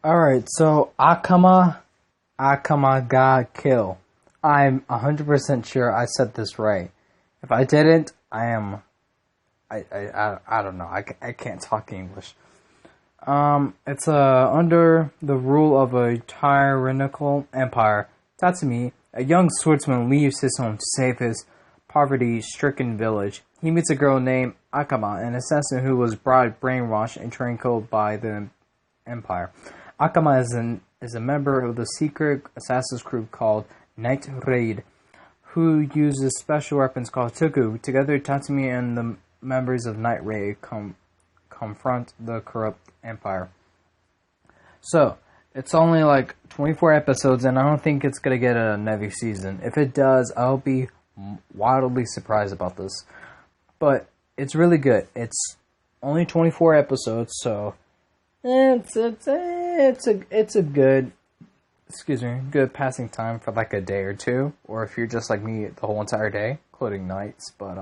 Alright, so Akama Ga Kill. I'm 100% sure I said this right. If I didn't, I don't know. I can't talk English. It's under the rule of a tyrannical empire. Tatsumi, a young swordsman, leaves his home to save his poverty-stricken village. He meets a girl named Akama, an assassin who was brainwashed and trained cold by the empire. Akama is a member of the secret assassin's group called Night Raid, who uses special weapons called Tuku. Together, Tatsumi and the members of Night Raid confront the corrupt empire. So, it's only like 24 episodes, and I don't think it's going to get another season. If it does, I'll be wildly surprised about this. But it's really good. It's only 24 episodes, so it's a good, good passing time for like a day or two, or if you're just like me, the whole entire day, including nights. But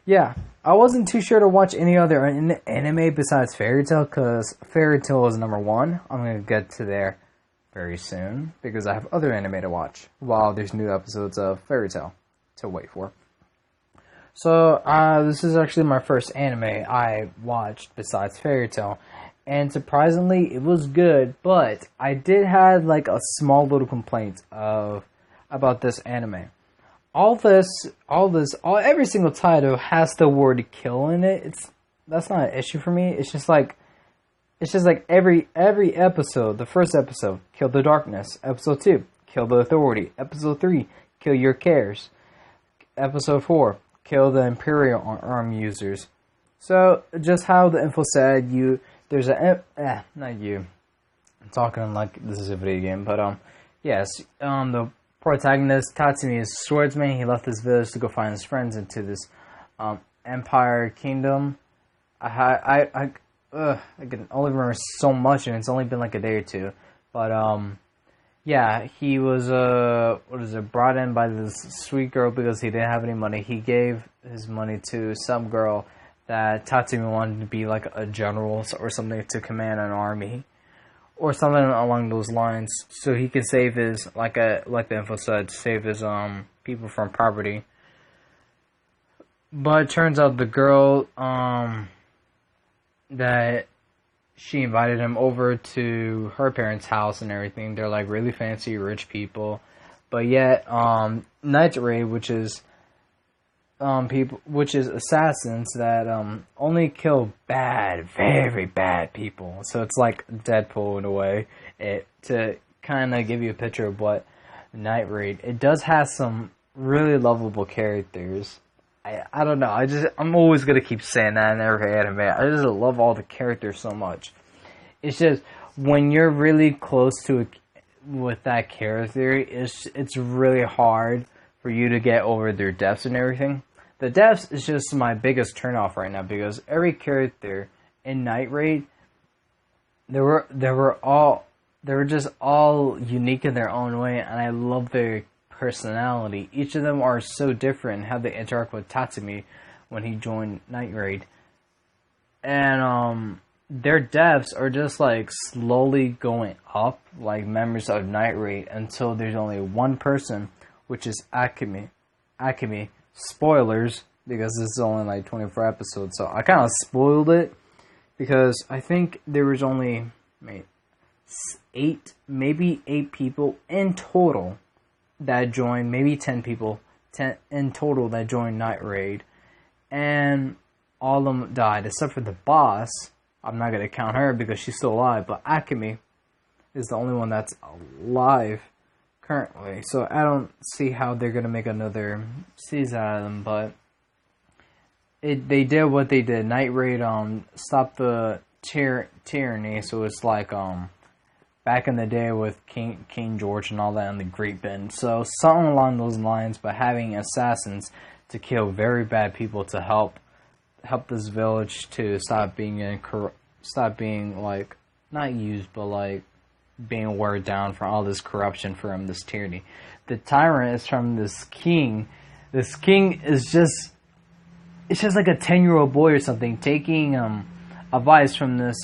yeah, I wasn't too sure to watch any other anime besides Fairy Tail, because Fairy Tail is number one. I'm gonna get to there very soon because I have other anime to watch while there's new episodes of Fairy Tail to wait for. So this is actually my first anime I watched besides Fairy Tail. And surprisingly, it was good, but I did have like a small little complaint about this anime. Every single title has the word "kill" in it. That's not an issue for me. It's just like every episode. The first episode, kill the darkness. Episode 2, kill the authority. Episode 3, kill your cares. Episode 4, kill the imperial arm users. So just how the info said, there's not you. I'm talking like this is a video game, but yes, the protagonist Tatsumi is a swordsman. He left his village to go find his friends into this empire kingdom. I can only remember so much, and it's only been like a day or two. But yeah, he was brought in by this sweet girl because he didn't have any money. He gave his money to some girl that Tatsumi wanted to be like a general or something to command an army or something along those lines, so he could save his like the info said, save his people from poverty. But it turns out the girl that she invited him over to her parents' house and everything. They're like really fancy rich people, but yet Night Raid, which is assassins that only kill very bad people. So it's like Deadpool in a way. To kind of give you a picture of what Night Raid. It does have some really lovable characters. I don't know. I'm always gonna keep saying that in every anime. I just love all the characters so much. It's just when you're really close to with that character, it's really hard for you to get over their deaths and everything. The deaths is just my biggest turnoff right now because every character in Night Raid, they were just all unique in their own way, and I love their personality. Each of them are so different in how they interact with Tatsumi when he joined Night Raid, and their deaths are just like slowly going up, like members of Night Raid, until there's only one person, which is Akame. Spoilers, because this is only like 24 episodes, so I kind of spoiled it, because I think there was only maybe 8 people in total that joined, maybe 10 people in total that joined Night Raid, and all of them died, except for the boss. I'm not going to count her because she's still alive, but Akame is the only one that's alive currently, so I don't see how they're gonna make another season out of them. But they did what they did. Night Raid stopped the tyranny, so it's like back in the day with King George and all that in the Great Bend. So something along those lines, but having assassins to kill very bad people to help this village to stop being like not used, but like being weighed down for all this corruption from this tyranny. The tyrant is from this king. This king is just like a 10-year-old boy or something, taking advice from this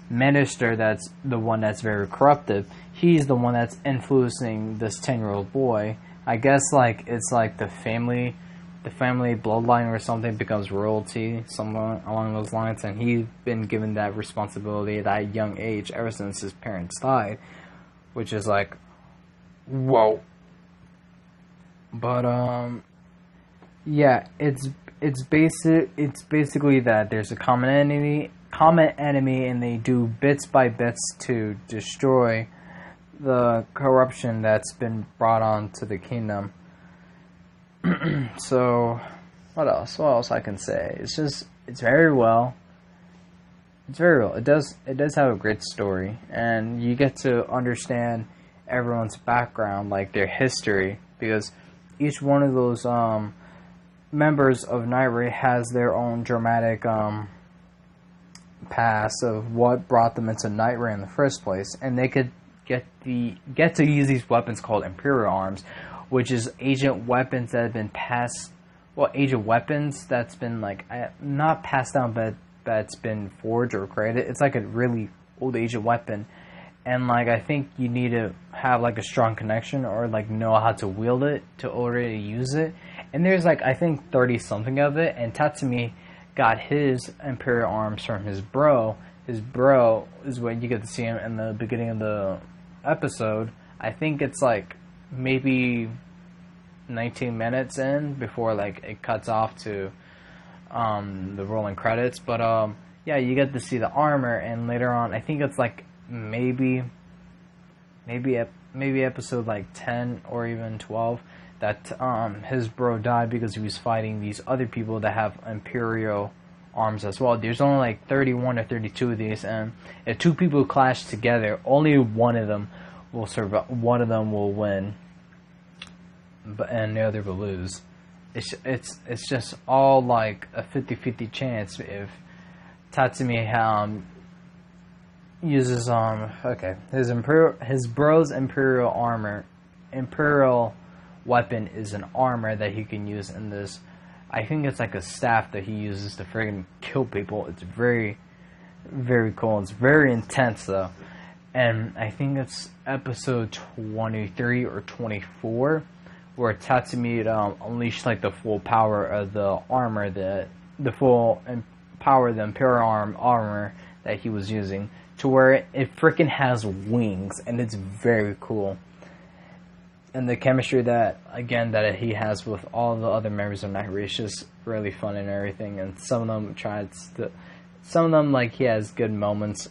minister that's the one that's very corruptive. He's the one that's influencing this 10-year-old boy. I guess like it's like the family bloodline or something becomes royalty, somewhere along those lines, and he's been given that responsibility at that young age ever since his parents died, which is like, whoa. But yeah, it's basically that there's a common enemy, and they do bits by bits to destroy the corruption that's been brought on to the kingdom. So, what else I can say? It's very well. It's very well. It does have a great story, and you get to understand everyone's background, like their history, because each one of those members of Night Raid has their own dramatic past of what brought them into Night Raid in the first place, and they could get to use these weapons called Imperial arms, which is agent weapons that have been passed. Well, agent weapons that's been like not passed down, but that's been forged or created. It's like a really old agent weapon, and like I think you need to have like a strong connection or like know how to wield it to already use it. And there's like I think 30 something of it, and Tatsumi got his Imperial arms from his bro. His bro is when you get to see him in the beginning of the episode. I think it's like maybe 19 minutes in before like it cuts off to the rolling credits. But yeah, you get to see the armor, and later on I think it's like maybe episode like 10 or even 12 that his bro died because he was fighting these other people that have Imperial arms as well. There's only like 31 or 32 of these, and if two people clash together, only one of them will survive. One of them will win, and the other will lose. It's just all like a 50-50 chance if Tatsumi uses his bro's Imperial weapon is an armor that he can use in this. I think it's like a staff that he uses to friggin' kill people. It's very, very cool. It's very intense though. And I think it's episode 23 or 24 where Tatsumi unleashed like the full power of the armor, the full power of the Imperial armor that he was using, to where it freaking has wings, and it's very cool. And the chemistry that he has with all the other members of Night Raid is just really fun and everything. And some of them like he has good moments,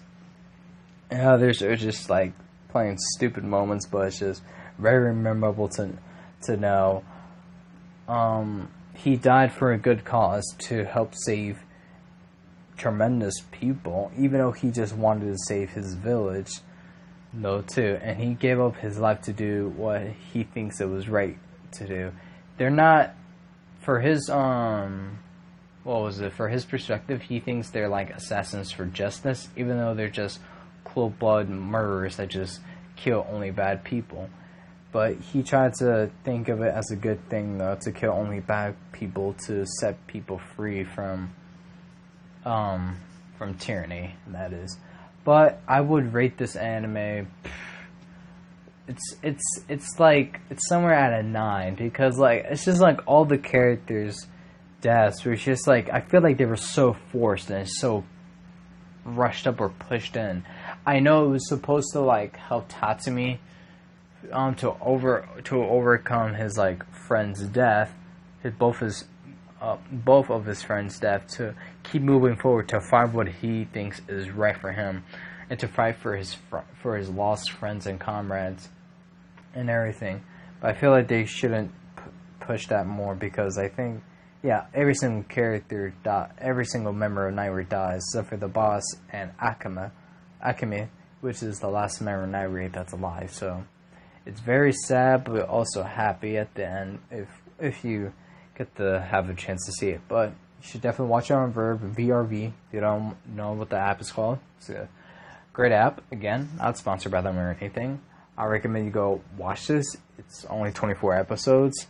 and others are just like plain stupid moments. But it's just very memorable to know. He died for a good cause to help save tremendous people, even though he just wanted to save his village. No, too, and he gave up his life to do what he thinks it was right to do. They're not, for his for his perspective, he thinks they're like assassins for justice, even though they're just cold-blooded murderers that just kill only bad people. But he tried to think of it as a good thing, though, to kill only bad people to set people free from tyranny, that is. But I would rate this anime. It's somewhere at a 9, because like it's just like all the characters' deaths were just like, I feel like they were so forced and so rushed up or pushed in. I know it was supposed to like help Tatsumi to overcome his like friend's death, both of his friends' death, to keep moving forward, to find what he thinks is right for him, and to fight for his lost friends and comrades and everything. But I feel like they shouldn't push that more, because I think, yeah, every single character every single member of Night Raid dies, except for the boss and Akame, which is the last member of Night Raid that's alive. So it's very sad, but also happy at the end if you get to have a chance to see it. But you should definitely watch it on VRV. If you don't know what the app is called, it's a great app. Again, not sponsored by them or anything. I recommend you go watch this. It's only 24 episodes,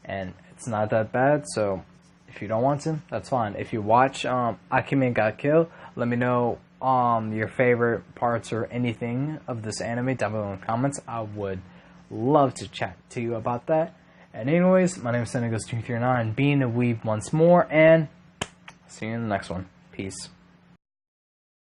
and it's not that bad. So if you don't want to, that's fine. If you watch Akame Ga Kill, let me know your favorite parts or anything of this anime down below in the comments. I would love to chat to you about that. And anyways, my name is Senegos239, being a weeb once more, and see you in the next one. Peace.